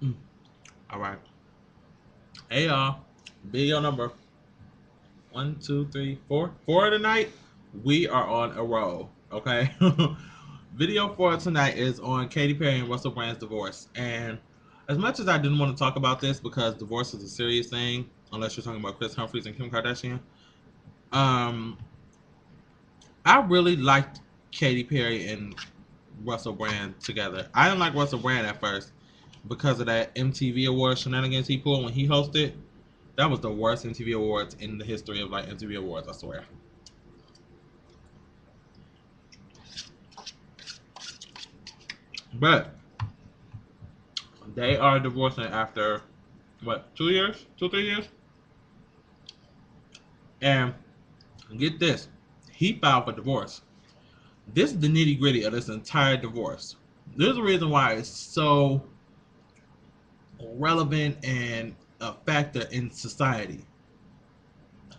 All right. Hey y'all. Video number one, two, three, four. Four tonight. We are on a roll. Okay. Video for tonight is on Katy Perry and Russell Brand's divorce. And as much as I didn't want to talk about this because divorce is a serious thing, unless you're talking about Chris Humphries and Kim Kardashian, um, I really liked Katy Perry and Russell Brand together. I didn't like Russell Brand at first because of that MTV Awards shenanigans he pulled when he hosted. That was the worst MTV Awards in the history of like MTV Awards, I swear. But they are divorcing after what, 2 years? 2, 3 years? And get this. He filed for divorce. This is the nitty gritty of this entire divorce. There's a reason why it's so relevant and a factor in society.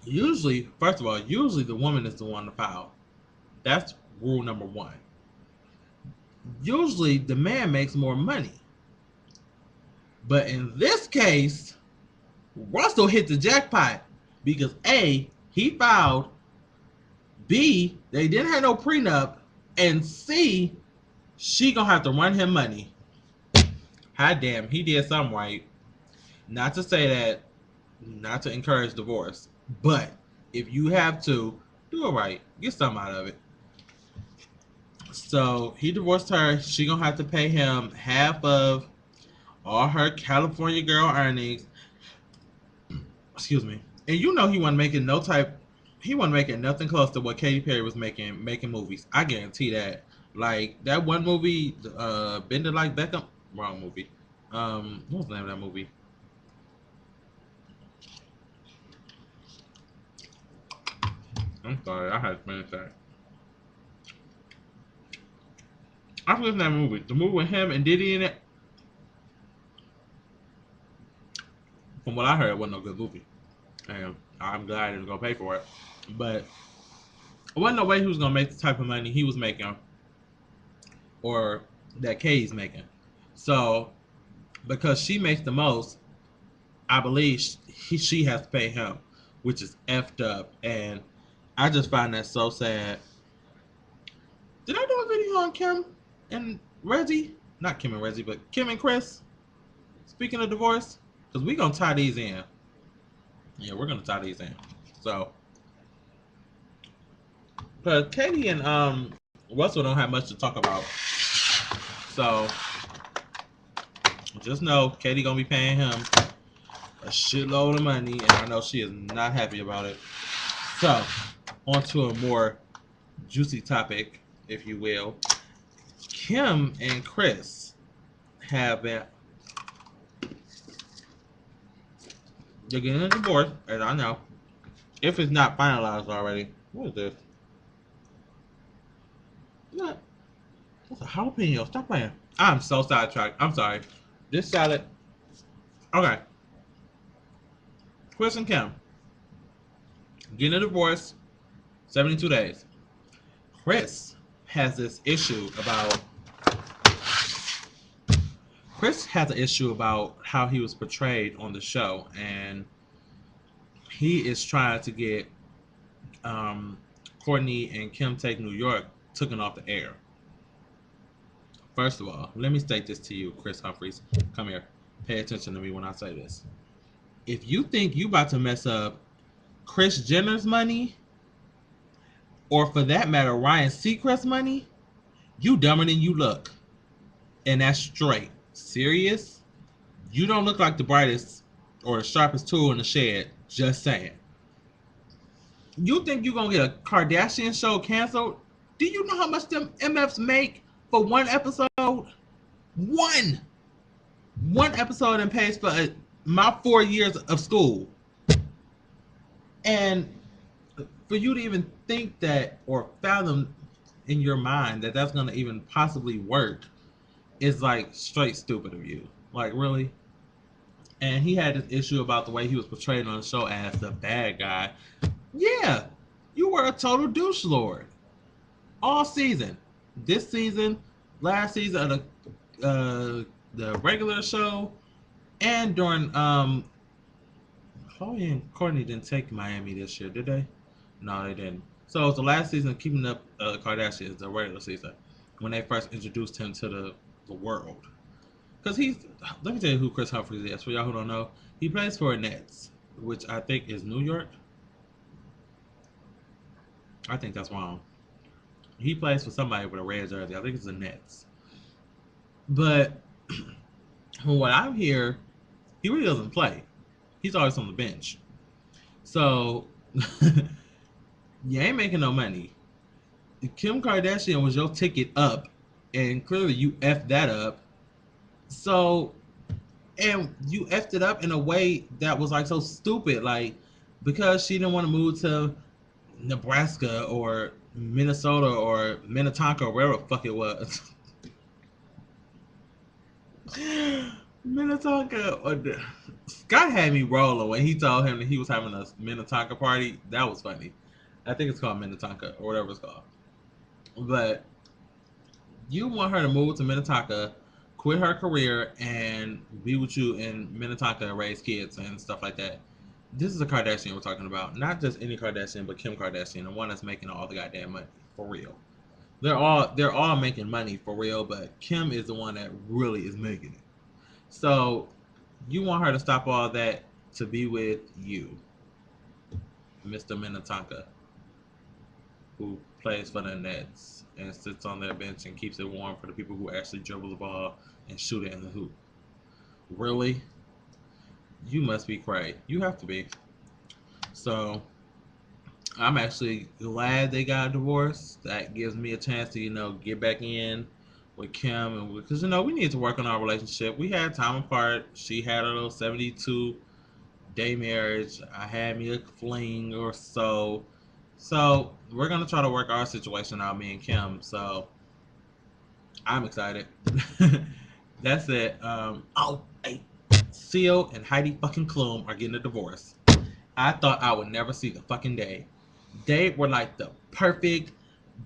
Usually, first of all, usually the woman is the one to file. That's rule number one. Usually the man makes more money. But in this case, Russell hit the jackpot because A, he filed, B, they didn't have no prenup, and C, she gonna have to run him money. Hot damn, he did something right. Not to say that, not to encourage divorce, but if you have to, do it right. Get something out of it. So he divorced her. She gonna have to pay him half of all her California girl earnings. Excuse me. And you know he wasn't making no type. He wasn't making nothing close to what Katy Perry was making movies. I guarantee that. Like that one movie, Bend It Like Beckham. Wrong movie. What was the name of that movie? I'm sorry, I had to finish that. I forget that movie. The movie with him and Diddy in it. From what I heard, it wasn't no good movie, and I'm glad I didn't go pay for it. But it wasn't no way he was gonna make the type of money he was making, or that Kay's making. So because she makes the most, I believe she has to pay him, which is effed up. And I just find that so sad. Did I do a video on Kim and Reggie? Not Kim and Reggie, but Kim and Chris. Speaking of divorce, because we gonna tie these in. Yeah, we're gonna tie these in. So, but Katie and Russell don't have much to talk about. So just know Katie gonna be paying him a shitload of money, and I know she is not happy about it. So, on to a more juicy topic, if you will. Kim and Chris have been, they're getting a divorce, as I know. If it's not finalized already. What is this? What? That's a jalapeno. Stop playing. I'm so sidetracked. I'm sorry. This salad. Okay. Chris and Kim getting a divorce. 72 days. Chris has this issue about. Chris has an issue about how he was portrayed on the show, and he is trying to get Courtney and Kim Take New York taken off the air. First of all, let me state this to you, Chris Humphries. Come here. Pay attention to me when I say this. If you think you about to mess up Kris Jenner's money, or for that matter, Ryan Seacrest's money, you dumber than you look. And that's straight. Serious? You don't look like the brightest or the sharpest tool in the shed. Just saying. You think you're going to get a Kardashian show canceled? Do you know how much them MFs make for one episode? One! One episode and pays for my 4 years of school. And for you to even think that or fathom in your mind that that's going to even possibly work is like straight stupid of you. Like, really? And he had this issue about the way he was portrayed on the show as the bad guy. Yeah, you were a total douche lord all season. This season, last season of the regular show, And during Chloe and Courtney didn't take Miami this year, did they? No, they didn't. So it was the last season of Keeping Up Kardashians, the regular season, when they first introduced him to the world. Because let me tell you who Chris Humphries is. For y'all who don't know, he plays for Nets, which I think is New York. I think that's wrong. He plays for somebody with a red jersey. I think it's the Nets. But from what I hear, he really doesn't play. He's always on the bench. So you ain't making no money. Kim Kardashian was your ticket up, and clearly you effed that up. So, and you effed it up in a way that was like so stupid, like because she didn't want to move to Nebraska or Minnesota or Minnetonka or wherever the fuck it was. Minnetonka. Scott had me rolling when he told him that he was having a Minnetonka party. That was funny. I think it's called Minnetonka or whatever it's called. But you want her to move to Minnetonka, quit her career, and be with you in Minnetonka and raise kids and stuff like that. This is a Kardashian we're talking about. Not just any Kardashian, but Kim Kardashian, the one that's making all the goddamn money for real. They're all making money for real, but Kim is the one that really is making it. So you want her to stop all that to be with you, Mr. Minnetonka, who plays for the Nets and sits on their bench and keeps it warm for the people who actually dribble the ball and shoot it in the hoop. Really? You must be cray. You have to be. So I'm actually glad they got a divorce. That gives me a chance to, get back in with Kim, and because we need to work on our relationship. We had time apart. She had a little 72-day marriage. I had me a fling or so. So we're gonna try to work our situation out, me and Kim. So I'm excited. That's it. Hey, Seal and Heidi fucking Klum are getting a divorce. I thought I would never see the fucking day. They were like the perfect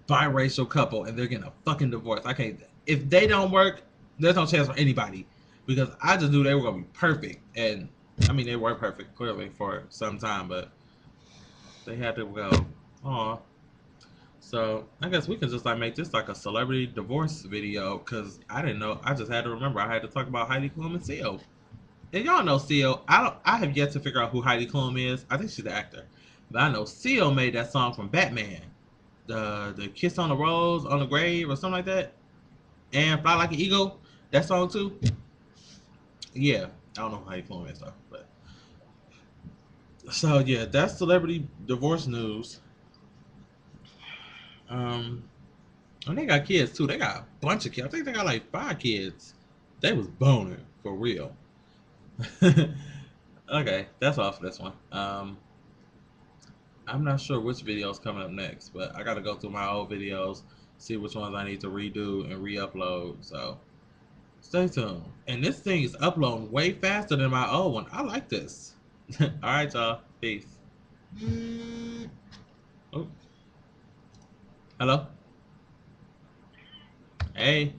biracial couple, and they're getting a fucking divorce. I can't. If they don't work, there's no chance for anybody, because I just knew they were gonna be perfect, and I mean they were perfect clearly for some time, but they had to go. Aw. So I guess we can just like make this like a celebrity divorce video, because I didn't know. I just had to remember I had to talk about Heidi Klum and Seal. And y'all know Seal. I have yet to figure out who Heidi Klum is. I think she's the actor, but I know Seal made that song from Batman, the Kiss on the Rose on the Grave or something like that, and Fly Like an Eagle. That song too. Yeah, I don't know who Heidi Klum is though, but so yeah, that's celebrity divorce news. Um, and they got kids too. They got a bunch of kids. I think they got like 5 kids. They was boning for real. Okay, that's all for this one. I'm not sure which video is coming up next, but I gotta go through my old videos, see which ones I need to redo and re-upload. So stay tuned. And this thing is uploading way faster than my old one. I like this. All right, y'all. Peace. Oh, hello. Hey.